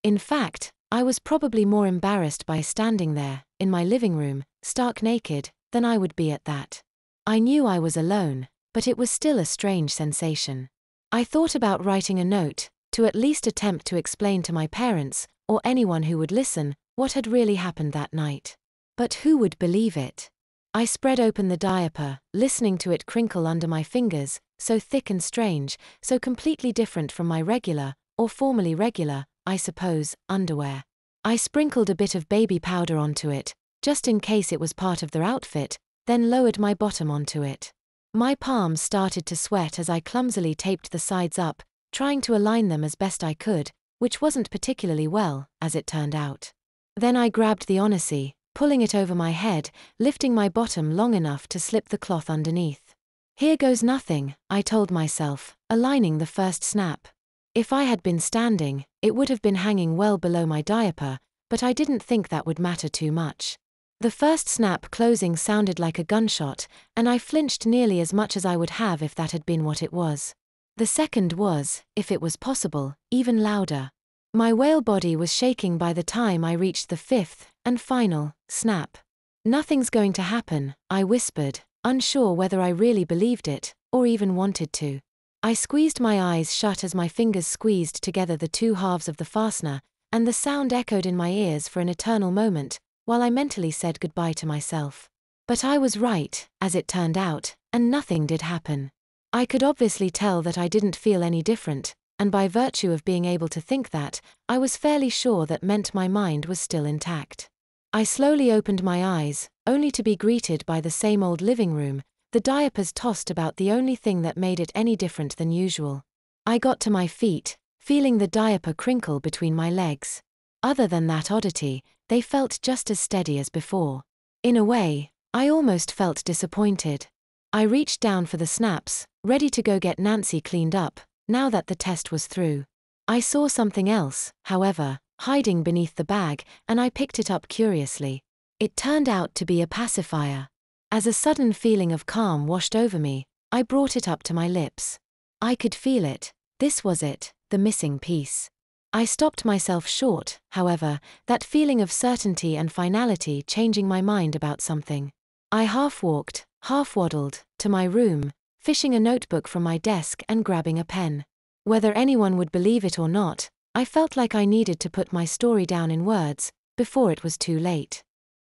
In fact, I was probably more embarrassed by standing there, in my living room, stark naked, than I would be at that. I knew I was alone, but it was still a strange sensation. I thought about writing a note, to at least attempt to explain to my parents, or anyone who would listen, what had really happened that night. But who would believe it? I spread open the diaper, listening to it crinkle under my fingers, so thick and strange, so completely different from my regular, or formerly regular, I suppose, underwear. I sprinkled a bit of baby powder onto it, just in case it was part of their outfit, then lowered my bottom onto it. My palms started to sweat as I clumsily taped the sides up, trying to align them as best I could, which wasn't particularly well, as it turned out. Then I grabbed the onacy, pulling it over my head, lifting my bottom long enough to slip the cloth underneath. Here goes nothing, I told myself, aligning the first snap. If I had been standing, it would have been hanging well below my diaper, but I didn't think that would matter too much. The first snap closing sounded like a gunshot, and I flinched nearly as much as I would have if that had been what it was. The second was, if it was possible, even louder. My whale body was shaking by the time I reached the fifth, and final, snap. Nothing's going to happen, I whispered, unsure whether I really believed it, or even wanted to. I squeezed my eyes shut as my fingers squeezed together the two halves of the fastener, and the sound echoed in my ears for an eternal moment, while I mentally said goodbye to myself. But I was right, as it turned out, and nothing did happen. I could obviously tell that I didn't feel any different, and by virtue of being able to think that, I was fairly sure that meant my mind was still intact. I slowly opened my eyes, only to be greeted by the same old living room, the diapers tossed about, the only thing that made it any different than usual. I got to my feet, feeling the diaper crinkle between my legs. Other than that oddity, they felt just as steady as before. In a way, I almost felt disappointed. I reached down for the snaps, ready to go get Nancy cleaned up, now that the test was through. I saw something else, however, hiding beneath the bag, and I picked it up curiously. It turned out to be a pacifier. As a sudden feeling of calm washed over me, I brought it up to my lips. I could feel it. This was it, the missing piece. I stopped myself short, however, that feeling of certainty and finality changing my mind about something. I half-walked, half-waddled, to my room, fishing a notebook from my desk and grabbing a pen. Whether anyone would believe it or not, I felt like I needed to put my story down in words, before it was too late.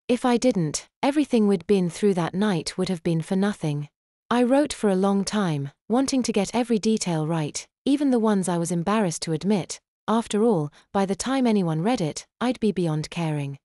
If I didn't, everything we'd been through that night would have been for nothing. I wrote for a long time, wanting to get every detail right, even the ones I was embarrassed to admit. After all, by the time anyone read it, I'd be beyond caring.